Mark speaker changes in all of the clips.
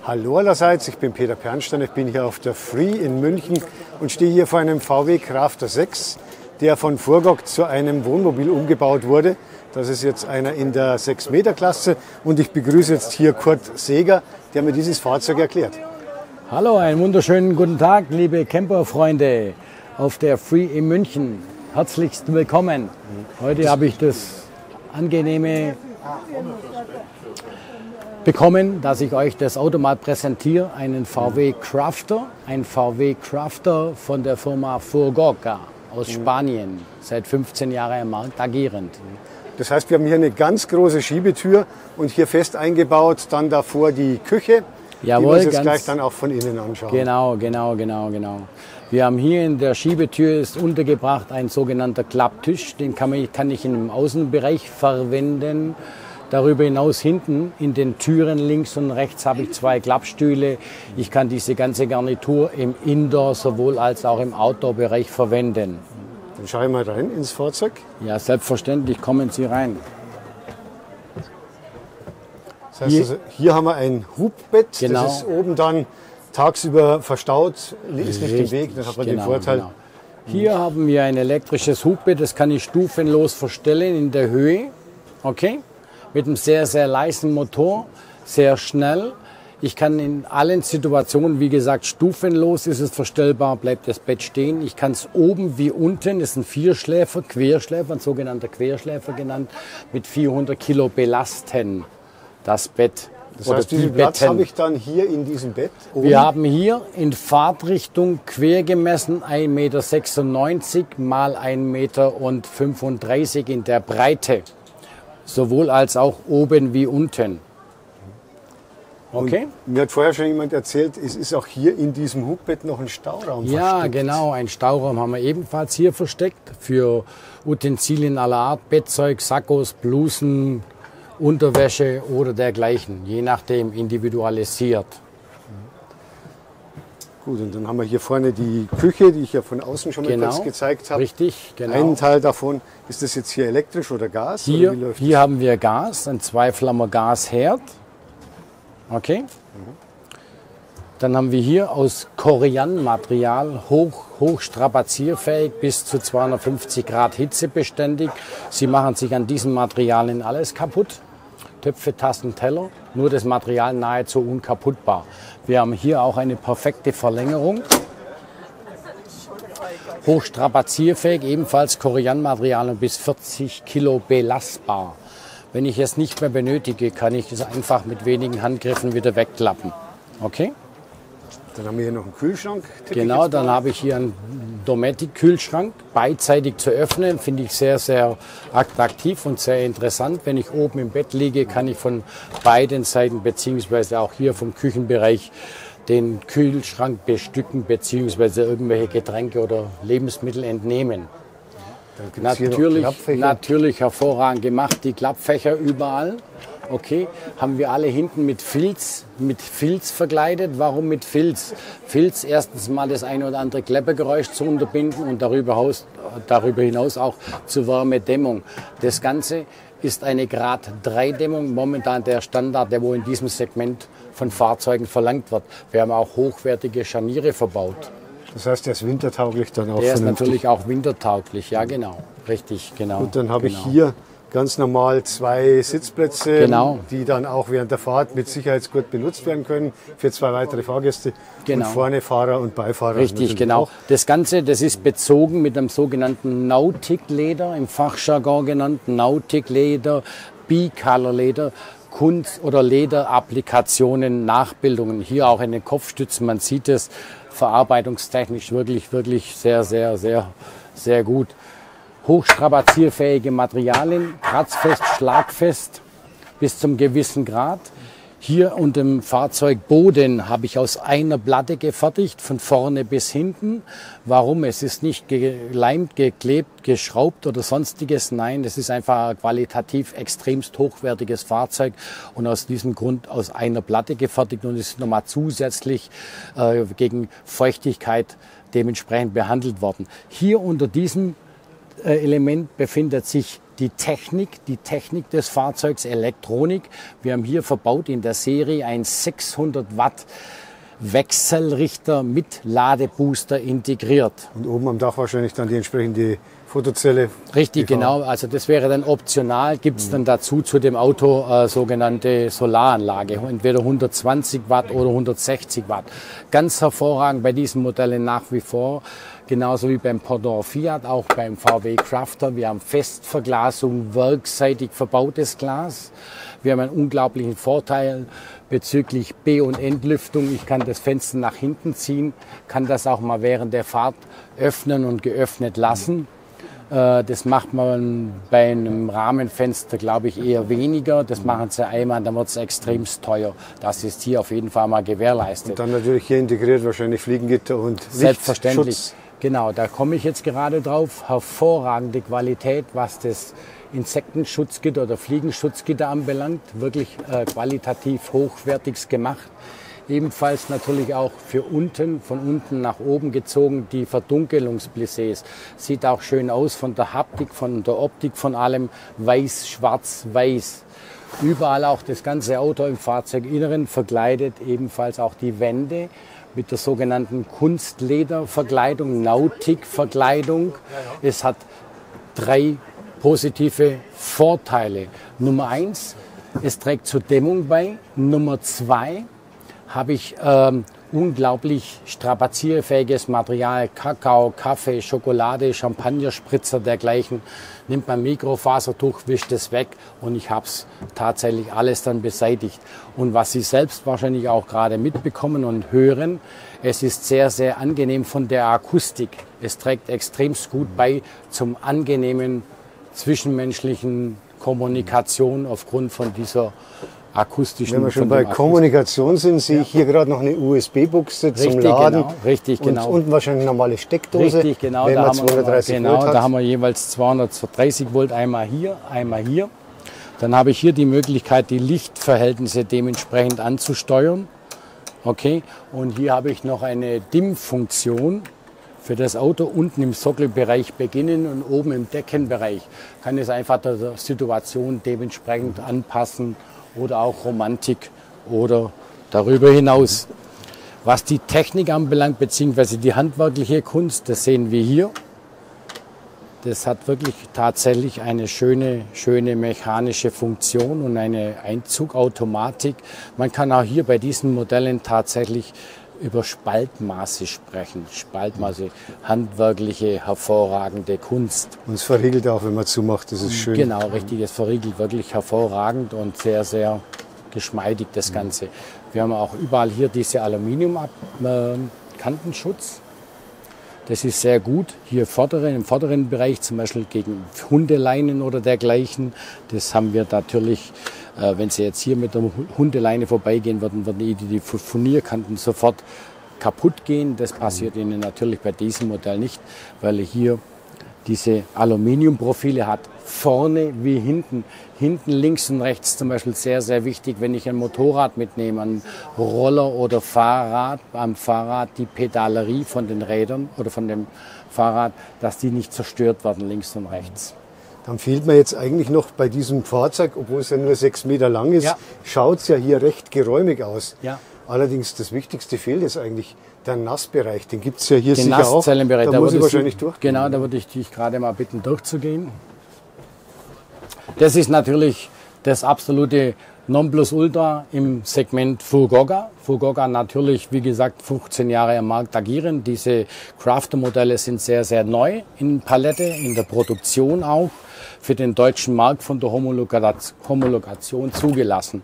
Speaker 1: Hallo allerseits, ich bin Peter Pernstein, ich bin hier auf der Free in München und stehe hier vor einem VW Crafter 6, der von Furgok zu einem Wohnmobil umgebaut wurde. Das ist jetzt einer in der 6-Meter-Klasse und ich begrüße jetzt hier Kurt Seeger, der mir dieses Fahrzeug erklärt.
Speaker 2: Hallo, einen wunderschönen guten Tag, liebe Camperfreunde auf der Free in München. Herzlichst willkommen. Heute habe ich das angenehme bekommen, dass ich euch das Auto mal präsentiere, einen VW Crafter, ein VW Crafter von der Firma Furgok aus Spanien, seit 15 Jahren im Markt agierend.
Speaker 1: Das heißt, wir haben hier eine ganz große Schiebetür und hier fest eingebaut, dann davor die Küche,
Speaker 2: Jawohl,
Speaker 1: die wir uns jetzt gleich dann auch von innen anschauen.
Speaker 2: Genau. Wir haben hier in der Schiebetür ist untergebracht ein sogenannter Klapptisch, den kann ich im Außenbereich verwenden. Darüber hinaus hinten in den Türen links und rechts habe ich 2 Klappstühle. Ich kann diese ganze Garnitur im Indoor- sowohl als auch im Outdoor-Bereich verwenden.
Speaker 1: Dann schauen wir mal rein ins Fahrzeug.
Speaker 2: Ja, selbstverständlich, kommen Sie rein.
Speaker 1: Das heißt, also, hier haben wir ein Hubbett,
Speaker 2: Genau.
Speaker 1: Das ist oben dann tagsüber verstaut, ist nicht im Weg, dann hat man den Vorteil.
Speaker 2: Genau. Hier haben wir ein elektrisches Hubbett, das kann ich stufenlos verstellen in der Höhe. Okay? Mit einem sehr, sehr leisen Motor, sehr schnell. Ich kann in allen Situationen, wie gesagt, stufenlos ist es verstellbar, bleibt das Bett stehen. Ich kann es oben wie unten, das ist ein Vierschläfer, Querschläfer, ein sogenannter Querschläfer genannt, mit 400 Kilo belasten, das Bett.
Speaker 1: Das heißt, diesen Platz habe ich dann hier in diesem Bett oben.
Speaker 2: Wir haben hier in Fahrtrichtung quer gemessen 1,96 Meter mal 1,35 Meter in der Breite. Sowohl als auch oben wie unten. Okay?
Speaker 1: Und mir hat vorher schon jemand erzählt, es ist auch hier in diesem Hubbett noch ein Stauraum
Speaker 2: Ja,
Speaker 1: versteckt.
Speaker 2: genau. Ein Stauraum haben wir ebenfalls hier versteckt für Utensilien aller Art, Bettzeug, Sakkos, Blusen, Unterwäsche oder dergleichen. Je nachdem individualisiert.
Speaker 1: Gut, und dann haben wir hier vorne die Küche, die ich ja von außen schon mal kurz gezeigt habe.
Speaker 2: Richtig, genau.
Speaker 1: Ein Teil davon, ist das jetzt hier elektrisch oder Gas?
Speaker 2: Hier,
Speaker 1: oder wie läuft
Speaker 2: hier haben wir Gas, ein Zweiflammer Gasherd. Okay. Dann haben wir hier aus Korianmaterial hochstrapazierfähig bis zu 250 Grad hitzebeständig. Sie machen sich an diesen Materialien alles kaputt. Töpfe, Tassen, Teller, nur das Material nahezu unkaputtbar. Wir haben hier auch eine perfekte Verlängerung. Hochstrapazierfähig, ebenfalls Korianmaterial und bis 40 Kilo belastbar. Wenn ich es nicht mehr benötige, kann ich es einfach mit wenigen Handgriffen wieder wegklappen. Okay?
Speaker 1: Dann haben wir hier noch einen Kühlschrank.
Speaker 2: Genau, dann habe ich hier einen Dometic-Kühlschrank, beidseitig zu öffnen, finde ich sehr, sehr attraktiv und sehr interessant. Wenn ich oben im Bett liege, kann ich von beiden Seiten beziehungsweise auch hier vom Küchenbereich den Kühlschrank bestücken beziehungsweise irgendwelche Getränke oder Lebensmittel entnehmen. Natürlich hervorragend gemacht, die Klappfächer überall. Okay, haben wir alle hinten mit Filz verkleidet. Warum mit Filz? Filz, erstens mal das eine oder andere Kleppergeräusch zu unterbinden und darüber hinaus auch zur Wärmedämmung. Das Ganze ist eine Grad 3 Dämmung, momentan der Standard, der wo in diesem Segment von Fahrzeugen verlangt wird. Wir haben auch hochwertige Scharniere verbaut.
Speaker 1: Das heißt, der ist wintertauglich dann auch.
Speaker 2: Der ist natürlich auch wintertauglich, ja genau, richtig, genau.
Speaker 1: Und dann habe ich hier ganz normal 2 Sitzplätze, die dann auch während der Fahrt mit Sicherheitsgurt benutzt werden können für 2 weitere Fahrgäste. Und vorne Fahrer und Beifahrer.
Speaker 2: Richtig, genau. Auch. Das Ganze, das ist bezogen mit einem sogenannten Nautic-Leder, im Fachjargon genannt Nautic-Leder, Bicolor-Leder. Kunst- oder Lederapplikationen, Nachbildungen. Hier auch in den Kopfstützen, man sieht es verarbeitungstechnisch wirklich sehr gut. Hochstrapazierfähige Materialien, kratzfest, schlagfest bis zum gewissen Grad. Hier unter dem Fahrzeugboden habe ich aus einer Platte gefertigt, von vorne bis hinten. Warum? Es ist nicht geleimt, geklebt, geschraubt oder sonstiges. Nein, das ist einfach ein qualitativ extremst hochwertiges Fahrzeug und aus diesem Grund aus einer Platte gefertigt und ist nochmal zusätzlich gegen Feuchtigkeit dementsprechend behandelt worden. Hier unter diesem Hauptelement befindet sich die Technik des Fahrzeugs, Elektronik. Wir haben hier verbaut in der Serie ein 600 Watt Wechselrichter mit Ladebooster integriert.
Speaker 1: Und oben am Dach wahrscheinlich dann die entsprechende Fotozelle.
Speaker 2: Richtig, genau. Also das wäre dann optional. Gibt es dann dazu zu dem Auto sogenannte Solaranlage, entweder 120 Watt oder 160 Watt. Ganz hervorragend bei diesen Modellen nach wie vor. Genauso wie beim Pardon Fiat, auch beim VW Crafter. Wir haben Festverglasung, werksseitig verbautes Glas. Wir haben einen unglaublichen Vorteil bezüglich B- und Entlüftung. Ich kann das Fenster nach hinten ziehen, kann das auch mal während der Fahrt öffnen und geöffnet lassen. Das macht man bei einem Rahmenfenster, glaube ich, eher weniger. Das machen sie einmal, dann wird es extremst teuer. Das ist hier auf jeden Fall mal gewährleistet.
Speaker 1: Und dann natürlich hier integriert wahrscheinlich Fliegengitter und
Speaker 2: Selbstverständlich.
Speaker 1: Lichtschutz.
Speaker 2: Genau, da komme ich jetzt gerade drauf. Hervorragende Qualität, was das Insektenschutzgitter oder Fliegenschutzgitter anbelangt. Wirklich qualitativ hochwertig gemacht. Ebenfalls natürlich auch für unten, von unten nach oben gezogen, die Verdunkelungsplissés. Sieht auch schön aus von der Haptik, von der Optik, von allem weiß, schwarz, weiß. Überall auch das ganze Auto im Fahrzeuginneren verkleidet, ebenfalls auch die Wände mit der sogenannten Kunstlederverkleidung, Nautikverkleidung. Es hat 3 positive Vorteile. Nummer 1, es trägt zur Dämmung bei. Nummer 2, habe ich unglaublich strapazierfähiges Material, Kakao, Kaffee, Schokolade, Champagnerspritzer, dergleichen. Nimmt man Mikrofasertuch, wischt es weg und ich habe es tatsächlich alles dann beseitigt. Und was Sie selbst wahrscheinlich auch gerade mitbekommen und hören, es ist sehr, sehr angenehm von der Akustik. Es trägt extremst gut bei zum angenehmen zwischenmenschlichen Kommunikation aufgrund von dieser akustischen.
Speaker 1: Wenn wir schon bei Kommunikation sind, sehe ich hier gerade noch eine USB-Buchse zum Laden.
Speaker 2: Genau, richtig, genau.
Speaker 1: Und unten wahrscheinlich eine normale Steckdose.
Speaker 2: Richtig, genau.
Speaker 1: Wenn
Speaker 2: Da
Speaker 1: man
Speaker 2: haben wir
Speaker 1: 230
Speaker 2: genau,
Speaker 1: Volt hat.
Speaker 2: da haben wir jeweils 230 Volt, einmal hier, einmal hier. Dann habe ich hier die Möglichkeit, die Lichtverhältnisse dementsprechend anzusteuern. Okay, und hier habe ich noch eine Dimmfunktion für das Auto unten im Sockelbereich beginnen und oben im Deckenbereich. Kann es einfach der Situation dementsprechend anpassen oder auch Romantik oder darüber hinaus. Was die Technik anbelangt, beziehungsweise die handwerkliche Kunst, das sehen wir hier. Das hat wirklich tatsächlich eine schöne mechanische Funktion und eine Einzugautomatik. Man kann auch hier bei diesen Modellen tatsächlich über Spaltmaße sprechen. Spaltmaße, handwerkliche, hervorragende Kunst.
Speaker 1: Und es verriegelt auch, wenn man zumacht, das ist schön.
Speaker 2: Genau, richtig. Es verriegelt wirklich hervorragend und sehr, sehr geschmeidig das Ganze. Wir haben auch überall hier diese Aluminium-Kantenschutz. Das ist sehr gut. Hier im vorderen Bereich, zum Beispiel gegen Hundeleinen oder dergleichen. Das haben wir natürlich, wenn Sie jetzt hier mit der Hundeleine vorbeigehen würden, würden die Furnierkanten sofort kaputt gehen. Das passiert Ihnen natürlich bei diesem Modell nicht, weil er hier diese Aluminiumprofile hat, vorne wie hinten. Hinten links und rechts zum Beispiel sehr, sehr wichtig, wenn ich ein Motorrad mitnehme, ein Roller oder Fahrrad, am Fahrrad die Pedalerie von den Rädern oder von dem Fahrrad, dass die nicht zerstört werden, links und rechts.
Speaker 1: Dann fehlt mir jetzt eigentlich noch bei diesem Fahrzeug, obwohl es ja nur 6 Meter lang ist,
Speaker 2: Ja.
Speaker 1: schaut es ja hier recht geräumig aus.
Speaker 2: Ja.
Speaker 1: Allerdings das Wichtigste fehlt jetzt eigentlich, der Nassbereich. Den gibt es ja hier
Speaker 2: Den
Speaker 1: sicher auch.
Speaker 2: Nasszellenbereich,
Speaker 1: Da muss ich
Speaker 2: würde
Speaker 1: wahrscheinlich durch.
Speaker 2: Genau, da würde ich dich gerade mal bitten, durchzugehen. Das ist natürlich das absolute Nonplusultra im Segment Fukuoka. Fukuoka natürlich, wie gesagt, 15 Jahre am Markt agieren. Diese Crafter-Modelle sind sehr, sehr neu in Palette, in der Produktion auch, für den deutschen Markt von der Homologation zugelassen.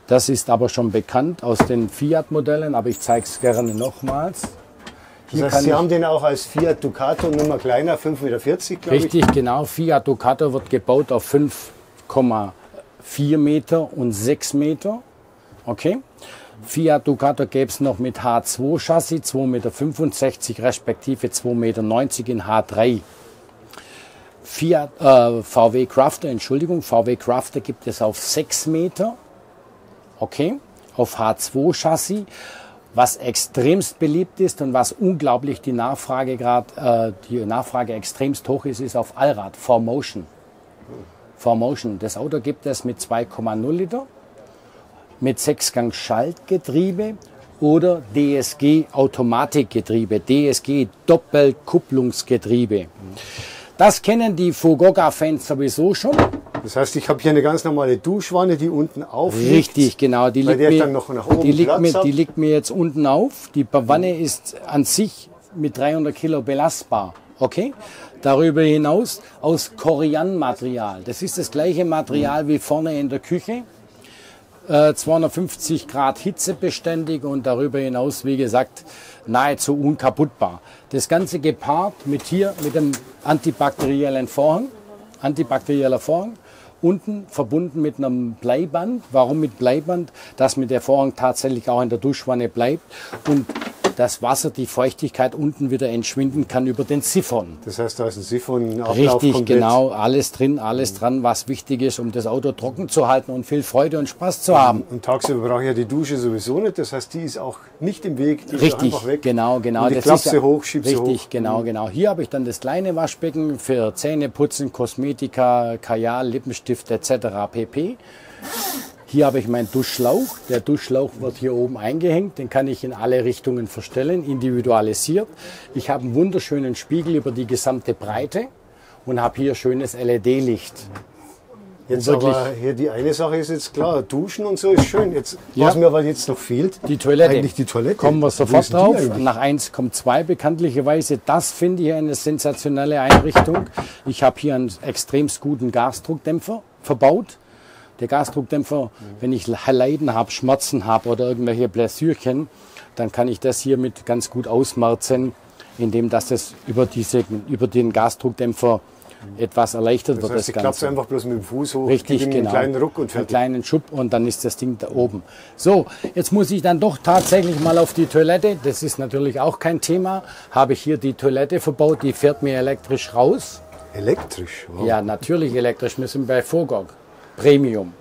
Speaker 2: Das ist aber schon bekannt aus den Fiat-Modellen, aber ich zeige es gerne nochmals.
Speaker 1: Das heißt, Sie haben den auch als Fiat Ducato, Nummer kleiner, 5,40 Meter, glaube ich.
Speaker 2: Richtig, genau. Fiat Ducato wird gebaut auf 5,4 Meter und 6 Meter. Okay. Fiat Ducato gäbe es noch mit H2-Chassis, 2,65 Meter respektive 2,90 Meter in H3. VW Crafter gibt es auf 6 Meter. Okay, auf H2-Chassis. Was extremst beliebt ist und was unglaublich die Nachfrage extremst hoch ist, ist auf Allrad, 4Motion. 4Motion. Das Auto gibt es mit 2,0 Liter, mit 6-Gang Schaltgetriebe oder DSG Automatikgetriebe, DSG Doppelkupplungsgetriebe. Das kennen die Fukuoka-Fans sowieso schon.
Speaker 1: Das heißt, ich habe hier eine ganz normale Duschwanne, die unten aufliegt.
Speaker 2: Richtig, genau. Die liegt,
Speaker 1: der dann noch nach oben
Speaker 2: die liegt mir jetzt unten auf. Die Wanne ist an sich mit 300 Kilo belastbar. Okay? Darüber hinaus aus Korianmaterial. Das ist das gleiche Material wie vorne in der Küche. 250 Grad hitzebeständig und darüber hinaus, wie gesagt, nahezu unkaputtbar. Das Ganze gepaart mit dem antibakterieller Vorhang, unten verbunden mit einem Bleiband. Warum mit Bleiband? Dass mit der Vorhang tatsächlich auch in der Duschwanne bleibt und das Wasser, die Feuchtigkeit unten wieder entschwinden kann über den Siphon.
Speaker 1: Das heißt, da ist ein Siphon,
Speaker 2: richtig, komplett. Genau, alles drin, alles dran, was wichtig ist, um das Auto trocken zu halten und viel Freude und Spaß zu haben.
Speaker 1: Und tagsüber brauche ich ja die Dusche sowieso nicht, das heißt, die ist auch nicht im Weg, die
Speaker 2: richtig,
Speaker 1: ist einfach weg.
Speaker 2: Genau.
Speaker 1: Und die klappst sie hoch, schiebst sie hoch.
Speaker 2: Richtig, genau. Hier habe ich dann das kleine Waschbecken für Zähneputzen, Kosmetika, Kajal, Lippenstift etc. pp. Hier habe ich meinen Duschschlauch. Der Duschschlauch wird hier oben eingehängt. Den kann ich in alle Richtungen verstellen, individualisiert. Ich habe einen wunderschönen Spiegel über die gesamte Breite und habe hier schönes LED-Licht.
Speaker 1: Jetzt aber hier die eine Sache ist jetzt klar, Duschen und so ist schön. Jetzt, was mir aber jetzt noch fehlt,
Speaker 2: die Toilette.
Speaker 1: Eigentlich die Toilette.
Speaker 2: Kommen wir sofort drauf. Nach 1 kommt 2 bekanntlicherweise. Das finde ich eine sensationelle Einrichtung. Ich habe hier einen extremst guten Gasdruckdämpfer verbaut. Der Gasdruckdämpfer, wenn ich Leiden habe, Schmerzen habe oder irgendwelche Blessürchen, dann kann ich das hiermit ganz gut ausmerzen, indem das über den Gasdruckdämpfer etwas erleichtert wird.
Speaker 1: Das heißt, ich klappe einfach bloß mit dem Fuß hoch,
Speaker 2: richtig,
Speaker 1: einen kleinen Ruck und fertig.
Speaker 2: Einen kleinen Schub und dann ist das Ding da oben. So, jetzt muss ich dann doch tatsächlich mal auf die Toilette. Das ist natürlich auch kein Thema. Habe ich hier die Toilette verbaut, die fährt mir elektrisch raus.
Speaker 1: Elektrisch? Wow.
Speaker 2: Ja, natürlich elektrisch. Wir sind bei Fukuoka Premium.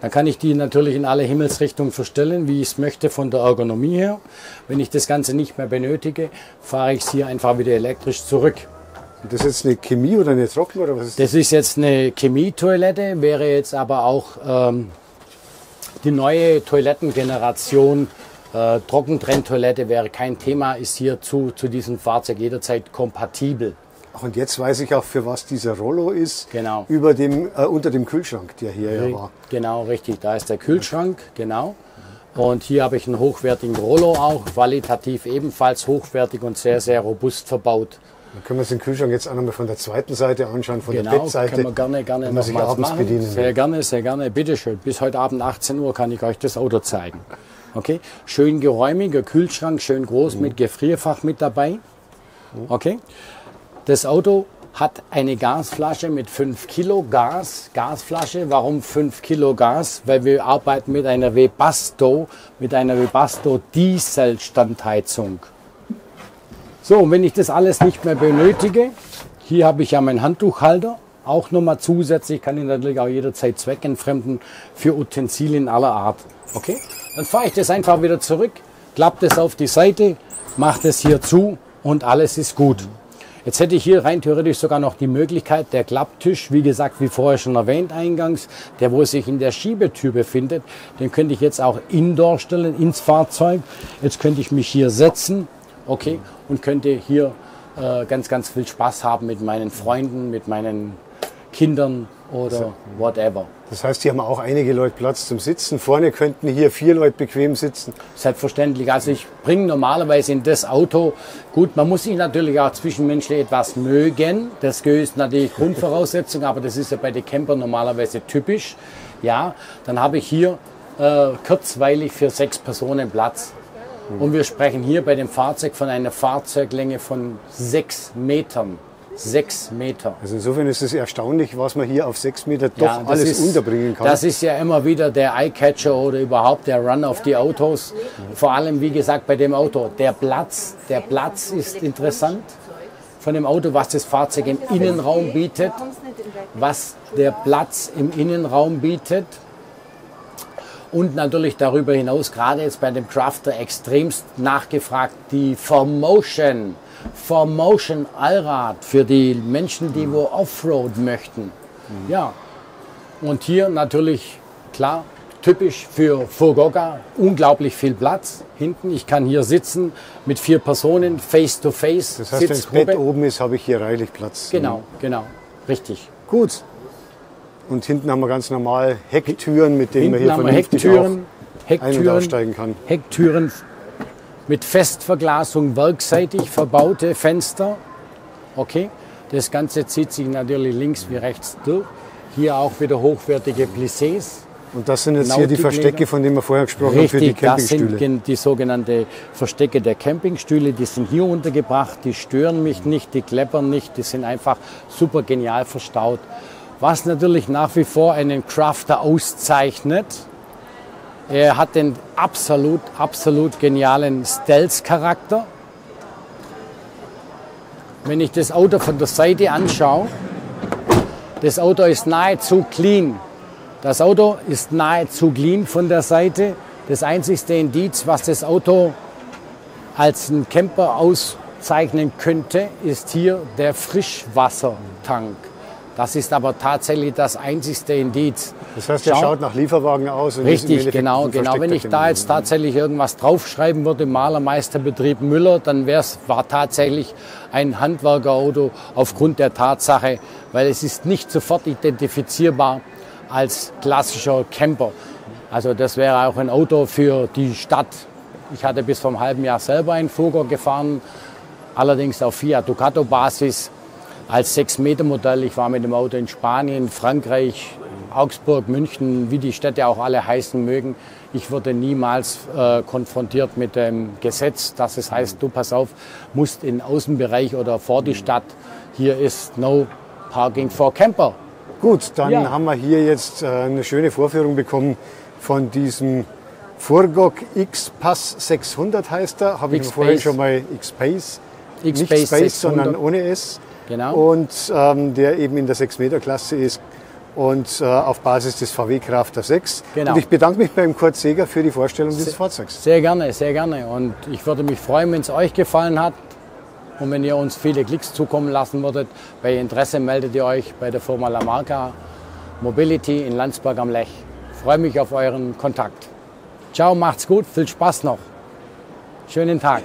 Speaker 2: Dann kann ich die natürlich in alle Himmelsrichtungen verstellen, wie ich es möchte von der Ergonomie her. Wenn ich das Ganze nicht mehr benötige, fahre ich es hier einfach wieder elektrisch zurück.
Speaker 1: Und das ist jetzt eine Chemie oder eine Trocken oder was ist das?
Speaker 2: Das ist jetzt eine Chemietoilette, wäre jetzt aber auch die neue Toilettengeneration. Trockentrenntoilette wäre kein Thema, ist hier zu diesem Fahrzeug jederzeit kompatibel.
Speaker 1: Und jetzt weiß ich auch, für was dieser Rollo ist.
Speaker 2: Genau.
Speaker 1: Unter dem Kühlschrank, der hier ja war.
Speaker 2: Genau, richtig. Da ist der Kühlschrank, genau. Und hier habe ich einen hochwertigen Rollo auch, qualitativ ebenfalls hochwertig und sehr, sehr robust verbaut.
Speaker 1: Dann können wir uns den Kühlschrank jetzt auch nochmal von der zweiten Seite anschauen, von der Bettseite.
Speaker 2: Genau, können wir gerne nochmals machen.
Speaker 1: Bedienen.
Speaker 2: Sehr gerne. Bitteschön. Bis heute Abend 18 Uhr kann ich euch das Auto zeigen. Okay? Schön geräumiger Kühlschrank, schön groß mit Gefrierfach mit dabei. Okay? Das Auto hat eine Gasflasche mit 5 Kilo Gasflasche. Warum 5 Kilo Gas? Weil wir arbeiten mit einer Webasto Dieselstandheizung. So, und wenn ich das alles nicht mehr benötige, hier habe ich ja meinen Handtuchhalter, auch nochmal zusätzlich, kann ich natürlich auch jederzeit zweckentfremden für Utensilien aller Art. Okay? Dann fahre ich das einfach wieder zurück, klappe das auf die Seite, mache das hier zu und alles ist gut. Jetzt hätte ich hier rein theoretisch sogar noch die Möglichkeit, der Klapptisch, wie gesagt, wie vorher schon erwähnt eingangs, der wo sich in der Schiebetür befindet, den könnte ich jetzt auch indoor stellen, ins Fahrzeug. Jetzt könnte ich mich hier setzen, okay, und könnte hier ganz viel Spaß haben mit meinen Freunden, mit meinen Kindern oder whatever.
Speaker 1: Das heißt, hier haben auch einige Leute Platz zum Sitzen. Vorne könnten hier 4 Leute bequem sitzen.
Speaker 2: Selbstverständlich. Also ich bringe normalerweise in das Auto, gut, man muss sich natürlich auch zwischenmenschlich etwas mögen. Das ist natürlich Grundvoraussetzung, aber das ist ja bei den Campern normalerweise typisch. Ja, dann habe ich hier kurzweilig für 6 Personen Platz. Und wir sprechen hier bei dem Fahrzeug von einer Fahrzeuglänge von 6 Metern. 6 Meter.
Speaker 1: Also insofern ist es erstaunlich, was man hier auf 6 Meter doch alles unterbringen kann.
Speaker 2: Das ist ja immer wieder der Eyecatcher oder überhaupt der Run auf die Autos. Vor allem, wie gesagt, bei dem Auto. Der Platz ist interessant von dem Auto, was das Fahrzeug im Innenraum bietet. Was der Platz im Innenraum bietet. Und natürlich darüber hinaus, gerade jetzt bei dem Crafter, extremst nachgefragt, die 4Motion Allrad für die Menschen, die wo Offroad möchten. Ja, und hier natürlich, klar, typisch für Fukuoka, unglaublich viel Platz hinten. Ich kann hier sitzen mit 4 Personen, face to face.
Speaker 1: Das heißt, wenn das Bett oben ist, habe ich hier reichlich Platz.
Speaker 2: Genau, richtig.
Speaker 1: Gut. Und hinten haben wir ganz normal Hecktüren, mit denen
Speaker 2: Hinten
Speaker 1: man hier vernünftig auch ein- und aussteigen kann.
Speaker 2: Hecktüren mit Festverglasung, werkseitig verbaute Fenster. Okay, das Ganze zieht sich natürlich links wie rechts durch. Hier auch wieder hochwertige Plissés.
Speaker 1: Und das sind jetzt hier die Verstecke, von denen wir vorher gesprochen haben, für die
Speaker 2: Richtig, das
Speaker 1: Campingstühle.
Speaker 2: sind die sogenannten Verstecke der Campingstühle. Die sind hier untergebracht, die stören mich nicht, die kleppern nicht, die sind einfach super genial verstaut. Was natürlich nach wie vor einen Crafter auszeichnet, er hat den absolut genialen Stealth-Charakter. Wenn ich das Auto von der Seite anschaue, das Auto ist nahezu clean. Das Auto ist nahezu clean von der Seite. Das einzigste Indiz, was das Auto als ein Camper auszeichnen könnte, ist hier der Frischwassertank. Das ist aber tatsächlich das einzigste Indiz.
Speaker 1: Das heißt, der schaut nach Lieferwagen aus. Und ist im
Speaker 2: Richtig,
Speaker 1: Endeffekt
Speaker 2: genau.
Speaker 1: ein versteckter
Speaker 2: Wenn ich da
Speaker 1: Camper.
Speaker 2: jetzt tatsächlich irgendwas draufschreiben würde, Malermeisterbetrieb Müller, dann war tatsächlich ein Handwerkerauto aufgrund der Tatsache, weil es ist nicht sofort identifizierbar als klassischer Camper. Also das wäre auch ein Auto für die Stadt. Ich hatte bis vor einem halben Jahr selber einen Fugger gefahren, allerdings auf Fiat Ducato Basis als 6-Meter-Modell. Ich war mit dem Auto in Spanien, Frankreich, Augsburg, München, wie die Städte auch alle heißen mögen. Ich wurde niemals konfrontiert mit dem Gesetz, dass es heißt, du pass auf, musst in den Außenbereich oder vor die Stadt. Hier ist no parking for camper.
Speaker 1: Gut, dann
Speaker 2: Ja.
Speaker 1: haben wir hier jetzt eine schöne Vorführung bekommen von diesem Furgok X-Pass 600 heißt er. Habe ich mir vorhin schon mal X-Pace. Nicht
Speaker 2: X-Pace
Speaker 1: Space,
Speaker 2: 600.
Speaker 1: sondern ohne S.
Speaker 2: Genau.
Speaker 1: Und der eben in der 6-Meter-Klasse ist und auf Basis des VW Crafter 6.
Speaker 2: Genau.
Speaker 1: Und ich bedanke mich beim Kurt Seeger für die Vorstellung dieses Fahrzeugs.
Speaker 2: Sehr gerne, sehr gerne. Und ich würde mich freuen, wenn es euch gefallen hat und wenn ihr uns viele Klicks zukommen lassen würdet. Bei Interesse meldet ihr euch bei der Firma Lamarca Mobility in Landsberg am Lech. Ich freue mich auf euren Kontakt. Ciao, macht's gut, viel Spaß noch. Schönen Tag.